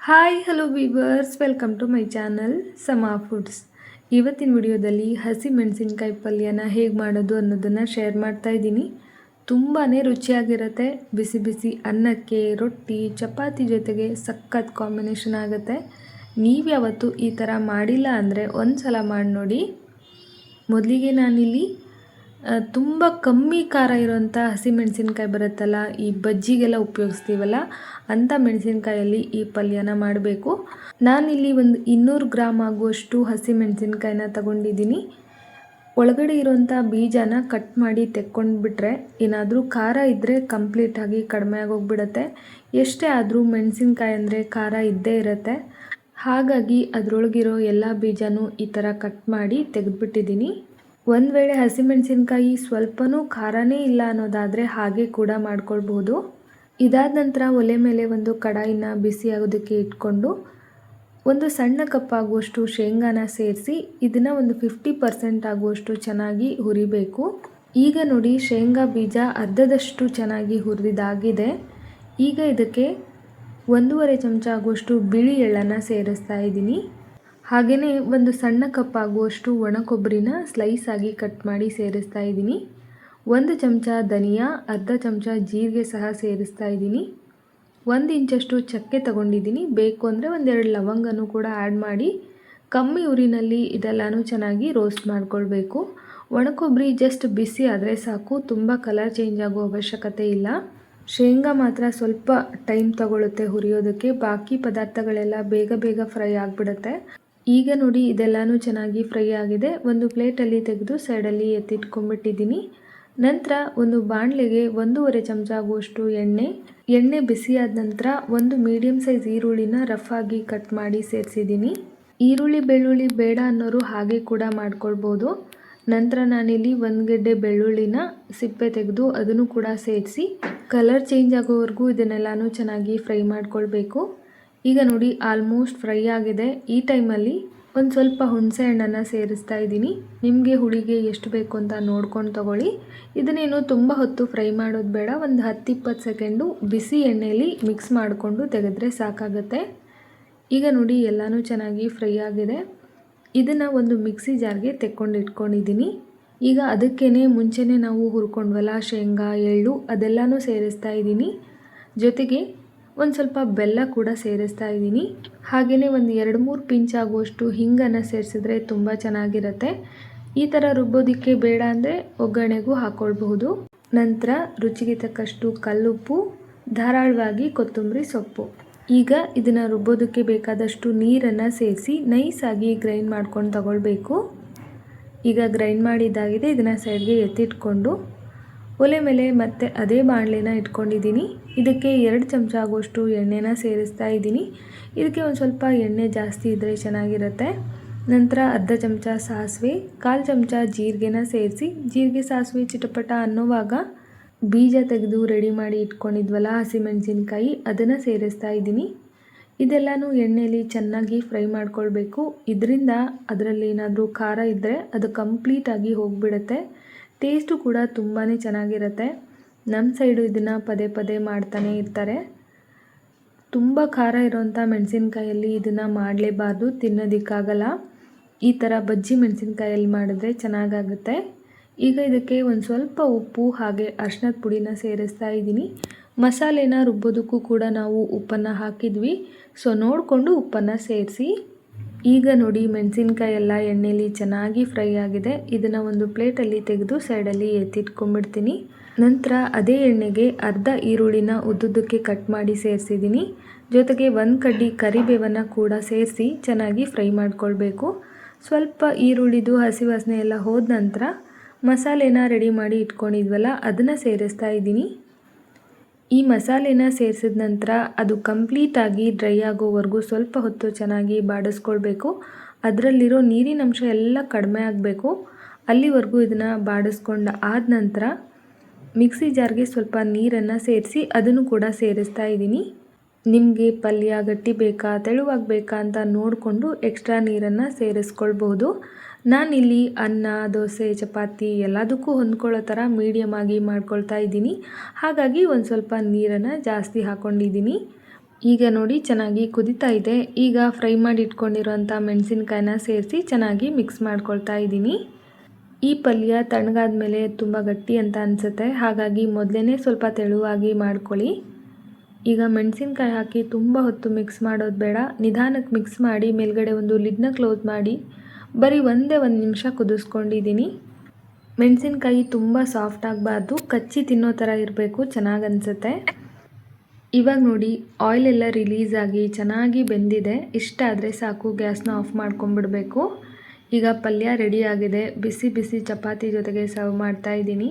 Hi hello viewers, welcome to my channel Sama foods. ಇವತ್ತಿನ ವಿಡಿಯೋದಲ್ಲಿ ಹಸಿ ಮೆಣಸಿನ್ಕಾಯಿ ಪಲ್ಯನ ಹೇಗೆ ಮಾಡೋದು ಅನ್ನೋದನ್ನು ಶೇರ್ ಮಾಡ್ತಾ ಇದ್ದೀನಿ. ತುಂಬಾ ರುಚಿಯಾಗಿರುತ್ತೆ. ಬಿಸಿ ಬಿಸಿ ಅನ್ನಕ್ಕೆ, ರೊಟ್ಟಿ, ಚಪಾತಿ ಜೊತೆಗೆ ಸಖತ್ ಕಾಂಬಿನೇಷನ್ ಆಗುತ್ತೆ. ನೀವು ಯಾವತ್ತೂ ಈ ಥರ ಮಾಡಿಲ್ಲ ಅಂದರೆ ಒಂದು ಸಲ ಮಾಡಿ ನೋಡಿ. ಮೊದಲಿಗೆ ನಾನಿಲ್ಲಿ ತುಂಬ ಕಮ್ಮಿ ಖಾರ ಇರೋಂಥ ಹಸಿಮೆಣಸಿನ್ಕಾಯಿ ಬರುತ್ತಲ್ಲ, ಈ ಬಜ್ಜಿಗೆಲ್ಲ ಉಪಯೋಗಿಸ್ತೀವಲ್ಲ ಅಂಥ ಮೆಣಸಿನ್ಕಾಯಲ್ಲಿ ಈ ಪಲ್ಯನ ಮಾಡಬೇಕು. ನಾನಿಲ್ಲಿ ಒಂದು 200 ಗ್ರಾಮ್ ಆಗುವಷ್ಟು ಹಸಿಮೆಣಸಿನ್ಕಾಯಿನ ತಗೊಂಡಿದ್ದೀನಿ. ಒಳಗಡೆ ಇರೋಂಥ ಬೀಜನ ಕಟ್ ಮಾಡಿ ತೆಕ್ಕೊಂಡ್ಬಿಟ್ರೆ ಏನಾದರೂ ಖಾರ ಇದ್ದರೆ ಕಂಪ್ಲೀಟಾಗಿ ಕಡಿಮೆ ಆಗೋಗ್ಬಿಡುತ್ತೆ. ಎಷ್ಟೇ ಆದರೂ ಮೆಣಸಿನ್ಕಾಯಿ ಅಂದರೆ ಖಾರ ಇದ್ದೇ ಇರುತ್ತೆ. ಹಾಗಾಗಿ ಅದರೊಳಗಿರೋ ಎಲ್ಲ ಬೀಜನೂ ಈ ಥರ ಕಟ್ ಮಾಡಿ ತೆಗೆದುಬಿಟ್ಟಿದ್ದೀನಿ. ಒಂದು ವೇಳೆ ಹಸಿಮೆಣಸಿನ್ಕಾಯಿ ಸ್ವಲ್ಪನೂ ಖಾರನೇ ಇಲ್ಲ ಅನ್ನೋದಾದರೆ ಹಾಗೆ ಕೂಡ ಮಾಡ್ಕೊಳ್ಬೋದು. ಇದಾದ ನಂತರ ಒಲೆ ಮೇಲೆ ಒಂದು ಕಡಾಯಿನ ಬಿಸಿ ಆಗೋದಕ್ಕೆ ಇಟ್ಕೊಂಡು ಒಂದು ಸಣ್ಣ ಕಪ್ ಆಗುವಷ್ಟು ಶೇಂಗಾನ ಸೇರಿಸಿ ಇದನ್ನು ಒಂದು 50% ಆಗುವಷ್ಟು ಚೆನ್ನಾಗಿ ಹುರಿಬೇಕು. ಈಗ ನೋಡಿ, ಶೇಂಗಾ ಬೀಜ ಅರ್ಧದಷ್ಟು ಚೆನ್ನಾಗಿ ಹುರಿದಾಗಿದೆ. ಈಗ ಇದಕ್ಕೆ 1.5 ಚಮಚ ಆಗುವಷ್ಟು ಬಿಳಿ ಎಳ್ಳನ್ನು ಸೇರಿಸ್ತಾ ಇದ್ದೀನಿ. ಹಾಗೆಯೇ ಒಂದು ಸಣ್ಣ ಕಪ್ ಆಗುವಷ್ಟು ಒಣ ಕೊಬ್ಬರಿನ ಸ್ಲೈಸ್ ಆಗಿ ಕಟ್ ಮಾಡಿ ಸೇರಿಸ್ತಾ ಇದ್ದೀನಿ. 1 ಚಮಚ ಧನಿಯಾ, ಅರ್ಧ ಚಮಚ ಜೀರಿಗೆ ಸಹ ಸೇರಿಸ್ತಾ ಇದ್ದೀನಿ. 1 ಇಂಚಷ್ಟು ಚಕ್ಕೆ ತಗೊಂಡಿದ್ದೀನಿ. ಬೇಕು ಅಂದರೆ 1-2 ಲವಂಗನೂ ಕೂಡ ಆ್ಯಡ್ ಮಾಡಿ ಕಮ್ಮಿ ಉರಿನಲ್ಲಿ ಇದೆಲ್ಲನೂ ಚೆನ್ನಾಗಿ ರೋಸ್ಟ್ ಮಾಡ್ಕೊಳ್ಬೇಕು. ಒಣ ಕೊಬ್ಬರಿ ಜಸ್ಟ್ ಬಿಸಿ ಆದರೆ ಸಾಕು, ತುಂಬ ಕಲರ್ ಚೇಂಜ್ ಆಗೋ ಅವಶ್ಯಕತೆ ಇಲ್ಲ. ಶೇಂಗಾ ಮಾತ್ರ ಸ್ವಲ್ಪ ಟೈಮ್ ತಗೊಳ್ಳುತ್ತೆ ಹುರಿಯೋದಕ್ಕೆ, ಬಾಕಿ ಪದಾರ್ಥಗಳೆಲ್ಲ ಬೇಗ ಬೇಗ ಫ್ರೈ ಆಗಿಬಿಡುತ್ತೆ. ಈಗ ನೋಡಿ, ಇದೆಲ್ಲನೂ ಚೆನ್ನಾಗಿ ಫ್ರೈ ಆಗಿದೆ. ಒಂದು ಪ್ಲೇಟಲ್ಲಿ ತೆಗೆದು ಸೈಡಲ್ಲಿ ಎತ್ತಿಟ್ಕೊಂಡ್ಬಿಟ್ಟಿದ್ದೀನಿ. ನಂತರ ಒಂದು ಬಾಣಲೆಗೆ 1.5 ಚಮಚ ಆಗುವಷ್ಟು ಎಣ್ಣೆ ಬಿಸಿಯಾದ ನಂತರ ಒಂದು ಮೀಡಿಯಮ್ ಸೈಜ್ ಈರುಳ್ಳಿನ ರಫ್ ಆಗಿ ಕಟ್ ಮಾಡಿ ಸೇರಿಸಿದ್ದೀನಿ. ಈರುಳ್ಳಿ ಬೆಳ್ಳುಳ್ಳಿ ಬೇಡ ಅನ್ನೋರು ಹಾಗೆ ಕೂಡ ಮಾಡ್ಕೊಳ್ಬೋದು. ನಂತರ ನಾನಿಲ್ಲಿ 1 ಗೆಡ್ಡೆ ಬೆಳ್ಳುಳ್ಳಿನ ಸಿಪ್ಪೆ ತೆಗೆದು ಅದನ್ನು ಕೂಡ ಸೇರಿಸಿ ಕಲರ್ ಚೇಂಜ್ ಆಗೋವರೆಗೂ ಇದನ್ನೆಲ್ಲನೂ ಚೆನ್ನಾಗಿ ಫ್ರೈ ಮಾಡ್ಕೊಳ್ಬೇಕು. ಈಗ ನೋಡಿ, ಆಲ್ಮೋಸ್ಟ್ ಫ್ರೈ ಆಗಿದೆ. ಈ ಟೈಮಲ್ಲಿ ಒಂದು ಸ್ವಲ್ಪ ಹುಣಸೆ ಹಣ್ಣನ್ನು ಸೇರಿಸ್ತಾ ಇದ್ದೀನಿ. ನಿಮಗೆ ಹುಳಿಗೆ ಎಷ್ಟು ಬೇಕು ಅಂತ ನೋಡ್ಕೊಂಡು ತಗೊಳ್ಳಿ. ಇದನ್ನೇನು ತುಂಬ ಹೊತ್ತು ಫ್ರೈ ಮಾಡೋದು ಬೇಡ, ಒಂದು 10-20 ಸೆಕೆಂಡು ಬಿಸಿ ಎಣ್ಣೆಯಲ್ಲಿ ಮಿಕ್ಸ್ ಮಾಡಿಕೊಂಡು ತೆಗೆದ್ರೆ ಸಾಕಾಗುತ್ತೆ. ಈಗ ನೋಡಿ, ಎಲ್ಲನೂ ಚೆನ್ನಾಗಿ ಫ್ರೈ ಆಗಿದೆ. ಇದನ್ನು ಒಂದು ಮಿಕ್ಸಿ ಜಾರ್ಗೆ ಇಟ್ಕೊಂಡಿದ್ದೀನಿ. ಈಗ ಅದಕ್ಕೇ ಮುಂಚೆನೇ ನಾವು ಹುರ್ಕೊಂಡ್ವಲ್ಲ ಶೇಂಗಾ, ಎಳ್ಳು, ಅದೆಲ್ಲನೂ ಸೇರಿಸ್ತಾ ಇದ್ದೀನಿ. ಜೊತೆಗೆ ಒಂದು ಸ್ವಲ್ಪ ಬೆಲ್ಲ ಕೂಡ ಸೇರಿಸ್ತಾ ಇದ್ದೀನಿ. ಹಾಗೆಯೇ ಒಂದು 2-3 ಪಿಂಚ್ ಆಗುವಷ್ಟು ಹಿಂಗನ್ನು ಸೇರಿಸಿದ್ರೆ ತುಂಬ ಚೆನ್ನಾಗಿರುತ್ತೆ. ಈ ಥರ ರುಬ್ಬೋದಕ್ಕೆ ಬೇಡ ಅಂದರೆ ಒಗ್ಗರಣೆಗೂ ಹಾಕ್ಕೊಳ್ಬಹುದು. ನಂತರ ರುಚಿಗೆ ತಕ್ಕಷ್ಟು ಕಲ್ಲುಪ್ಪು, ಧಾರಾಳವಾಗಿ ಕೊತ್ತಂಬರಿ ಸೊಪ್ಪು. ಈಗ ಇದನ್ನು ರುಬ್ಬೋದಕ್ಕೆ ಬೇಕಾದಷ್ಟು ನೀರನ್ನು ಸೇರಿಸಿ ನೈಸಾಗಿ ಗ್ರೈಂಡ್ ಮಾಡ್ಕೊಂಡು ತಗೊಳ್ಬೇಕು. ಈಗ ಗ್ರೈಂಡ್ ಮಾಡಿದ್ದಾಗಿದೆ. ಇದನ್ನು ಸೈಡ್ಗೆ ಎತ್ತಿಟ್ಕೊಂಡು ಒಲೆ ಮೇಲೆ ಮತ್ತೆ ಅದೇ ಬಾಣಲೆನ ಇಟ್ಕೊಂಡಿದ್ದೀನಿ. ಇದಕ್ಕೆ 2 ಚಮಚ ಆಗುವಷ್ಟು ಎಣ್ಣೆನ ಸೇರಿಸ್ತಾ ಇದ್ದೀನಿ. ಇದಕ್ಕೆ ಒಂದು ಸ್ವಲ್ಪ ಎಣ್ಣೆ ಜಾಸ್ತಿ ಇದ್ದರೆ ಚೆನ್ನಾಗಿರುತ್ತೆ. ನಂತರ ಅರ್ಧ ಚಮಚ ಸಾಸಿವೆ, 1/4 ಚಮಚ ಜೀರಿಗೆನ ಸೇರಿಸಿ ಜೀರಿಗೆ ಸಾಸಿವೆ ಚಿಟಪಟ ಅನ್ನೋವಾಗ ಬೀಜ ತೆಗೆದು ರೆಡಿ ಮಾಡಿ ಇಟ್ಕೊಂಡಿದ್ವಲ್ಲ ಹಸಿಮೆಣಸಿನ್ಕಾಯಿ, ಅದನ್ನು ಸೇರಿಸ್ತಾ ಇದ್ದೀನಿ. ಇದೆಲ್ಲನೂ ಎಣ್ಣೆಯಲ್ಲಿ ಚೆನ್ನಾಗಿ ಫ್ರೈ ಮಾಡ್ಕೊಳ್ಬೇಕು. ಇದರಿಂದ ಅದರಲ್ಲಿ ಏನಾದರೂ ಖಾರ ಇದ್ದರೆ ಅದು ಕಂಪ್ಲೀಟಾಗಿ ಹೋಗಿಬಿಡುತ್ತೆ. ಟೇಸ್ಟು ಕೂಡ ತುಂಬಾ ಚೆನ್ನಾಗಿರುತ್ತೆ. ನಮ್ಮ ಸೈಡು ಇದನ್ನು ಪದೇ ಪದೇ ಮಾಡ್ತಾನೆ ಇರ್ತಾರೆ. ತುಂಬ ಖಾರ ಇರೋಂಥ ಮೆಣಸಿನ್ಕಾಯಲ್ಲಿ ಇದನ್ನು ಮಾಡಲೇಬಾರ್ದು, ತಿನ್ನೋದಕ್ಕಾಗಲ್ಲ. ಈ ಥರ ಬಜ್ಜಿ ಮೆಣಸಿನ್ಕಾಯಲ್ಲಿ ಮಾಡಿದ್ರೆ ಚೆನ್ನಾಗಾಗುತ್ತೆ. ಈಗ ಇದಕ್ಕೆ ಒಂದು ಸ್ವಲ್ಪ ಉಪ್ಪು ಹಾಗೆ ಅರಿಶಿಣದ ಪುಡಿನ ಸೇರಿಸ್ತಾ ಇದ್ದೀನಿ. ಮಸಾಲೆನ ರುಬ್ಬೋದಕ್ಕೂ ಕೂಡ ನಾವು ಉಪ್ಪನ್ನು ಹಾಕಿದ್ವಿ, ಸೊ ನೋಡಿಕೊಂಡು ಉಪ್ಪನ್ನು ಸೇರಿಸಿ. ಈಗ ನೋಡಿ, ಮೆಣಸಿನ್ಕಾಯಿ ಎಲ್ಲ ಎಣ್ಣೆಯಲ್ಲಿ ಚೆನ್ನಾಗಿ ಫ್ರೈ ಆಗಿದೆ. ಇದನ್ನು ಒಂದು ಪ್ಲೇಟಲ್ಲಿ ತೆಗೆದು ಸೈಡಲ್ಲಿ ಎತ್ತಿಟ್ಕೊಂಡ್ಬಿಡ್ತೀನಿ. ನಂತರ ಅದೇ ಎಣ್ಣೆಗೆ ಅರ್ಧ ಈರುಳ್ಳಿನ ಉದ್ದುದ್ದಕ್ಕೆ ಕಟ್ ಮಾಡಿ ಸೇರಿಸಿದ್ದೀನಿ. ಜೊತೆಗೆ 1 ಕಡ್ಡಿ ಕರಿಬೇವನ್ನು ಕೂಡ ಸೇರಿಸಿ ಚೆನ್ನಾಗಿ ಫ್ರೈ ಮಾಡ್ಕೊಳ್ಬೇಕು. ಸ್ವಲ್ಪ ಈರುಳ್ಳಿದು ಹಸಿ ವಾಸನೆ ಎಲ್ಲ ಹೋದ ನಂತರ ಮಸಾಲೆನ ರೆಡಿ ಮಾಡಿ ಇಟ್ಕೊಂಡಿದ್ವಲ್ಲ ಅದನ್ನು ಸೇರಿಸ್ತಾ ಇದ್ದೀನಿ. ಈ ಮಸಾಲೆನ ಸೇರಿಸಿದ ನಂತರ ಅದು ಕಂಪ್ಲೀಟಾಗಿ ಡ್ರೈ ಆಗೋವರೆಗೂ ಸ್ವಲ್ಪ ಹೊತ್ತು ಚೆನ್ನಾಗಿ ಬಾಡಿಸ್ಕೊಳ್ಬೇಕು. ಅದರಲ್ಲಿರೋ ನೀರಿನ ಅಂಶ ಎಲ್ಲ ಕಡಿಮೆ ಆಗಬೇಕು. ಅಲ್ಲಿವರೆಗೂ ಇದನ್ನು ಬಾಡಿಸ್ಕೊಂಡು ಆದ ನಂತರ ಮಿಕ್ಸಿ ಜಾರ್ಗೆ ಸ್ವಲ್ಪ ನೀರನ್ನು ಸೇರಿಸಿ ಅದನ್ನು ಕೂಡ ಸೇರಿಸ್ತಾ ಇದ್ದೀನಿ. ನಿಮಗೆ ಪಲ್ಯ ಗಟ್ಟಿ ಬೇಕಾ ತೆಳುವಾಗಿ ಬೇಕಾ ಅಂತ ನೋಡಿಕೊಂಡು ಎಕ್ಸ್ಟ್ರಾ ನೀರನ್ನು ಸೇರಿಸ್ಕೊಳ್ಬಹುದು. ನಾನಿಲ್ಲಿ ಅನ್ನ, ದೋಸೆ, ಚಪಾತಿ ಎಲ್ಲದಕ್ಕೂ ಹೊಂದ್ಕೊಳ್ಳೋ ಥರ ಮೀಡಿಯಮ್ ಆಗಿ ಮಾಡ್ಕೊಳ್ತಾ ಇದ್ದೀನಿ. ಹಾಗಾಗಿ ಒಂದು ಸ್ವಲ್ಪ ನೀರನ್ನು ಜಾಸ್ತಿ ಹಾಕ್ಕೊಂಡಿದ್ದೀನಿ. ಈಗ ನೋಡಿ ಚೆನ್ನಾಗಿ ಕುದೀತಾ ಇದೆ. ಈಗ ಫ್ರೈ ಮಾಡಿ ಇಟ್ಕೊಂಡಿರೋಂಥ ಮೆಣಸಿನ್ಕಾಯಿನ ಸೇರಿಸಿ ಚೆನ್ನಾಗಿ ಮಿಕ್ಸ್ ಮಾಡ್ಕೊಳ್ತಾ ಇದ್ದೀನಿ. ಈ ಪಲ್ಯ ತಣ್ಣಗಾದ ಮೇಲೆ ತುಂಬ ಗಟ್ಟಿ ಅಂತ ಅನಿಸುತ್ತೆ, ಹಾಗಾಗಿ ಮೊದಲೇ ಸ್ವಲ್ಪ ತೆಳುವಾಗಿ ಮಾಡ್ಕೊಳ್ಳಿ. ಈಗ ಮೆಣಸಿನ್ಕಾಯಿ ಹಾಕಿ ತುಂಬ ಹೊತ್ತು ಮಿಕ್ಸ್ ಮಾಡೋದು ಬೇಡ, ನಿಧಾನಕ್ಕೆ ಮಿಕ್ಸ್ ಮಾಡಿ ಮೇಲ್ಗಡೆ ಒಂದು ಲಿಡ್ನ ಕ್ಲೋಸ್ ಮಾಡಿ ಬರೀ ಒಂದೇ 1 ನಿಮಿಷ ಕುದಿಸ್ಕೊಂಡಿದ್ದೀನಿ. ಮೆಣಸಿನ್ಕಾಯಿ ತುಂಬ ಸಾಫ್ಟ್ ಆಗಬಾರ್ದು, ಕಚ್ಚಿ ತಿನ್ನೋ ಥರ ಇರಬೇಕು, ಚೆನ್ನಾಗಿ ಅನಿಸುತ್ತೆ. ಇವಾಗ ನೋಡಿ ಆಯಿಲ್ ಎಲ್ಲ ರಿಲೀಸ್ ಆಗಿ ಚೆನ್ನಾಗಿ ಬೆಂದಿದೆ. ಇಷ್ಟ ಆದರೆ ಸಾಕು, ಗ್ಯಾಸ್ನ ಆಫ್ ಮಾಡ್ಕೊಂಬಿಡಬೇಕು. ಈಗ ಪಲ್ಯ ರೆಡಿ ಆಗಿದೆ. ಬಿಸಿ ಬಿಸಿ ಚಪಾತಿ ಜೊತೆಗೆ ಸರ್ವ್ ಮಾಡ್ತಾ ಇದ್ದೀನಿ.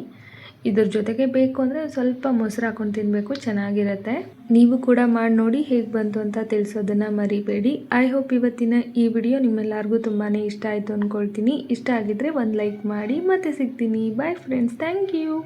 ಇದ್ರ ಜೊತೆಗೆ ಬೇಕು ಅಂದರೆ ಸ್ವಲ್ಪ ಮೊಸರು ಹಾಕೊಂಡು ತಿನ್ನಬೇಕು, ಚೆನ್ನಾಗಿರುತ್ತೆ. ನೀವು ಕೂಡ ಮಾಡಿ ನೋಡಿ, ಹೇಗೆ ಬಂತು ಅಂತ ತಿಳಿಸೋದನ್ನು ಮರಿಬೇಡಿ. ಐ ಹೋಪ್ ಇವತ್ತಿನ ಈ ವಿಡಿಯೋ ನಿಮ್ಮೆಲ್ಲರಿಗೂ ತುಂಬಾ ಇಷ್ಟ ಆಯಿತು ಅಂದ್ಕೊಳ್ತೀನಿ. ಇಷ್ಟ ಆಗಿದ್ದರೆ ಒಂದು ಲೈಕ್ ಮಾಡಿ. ಮತ್ತೆ ಸಿಗ್ತೀನಿ. Bye friends, thank you.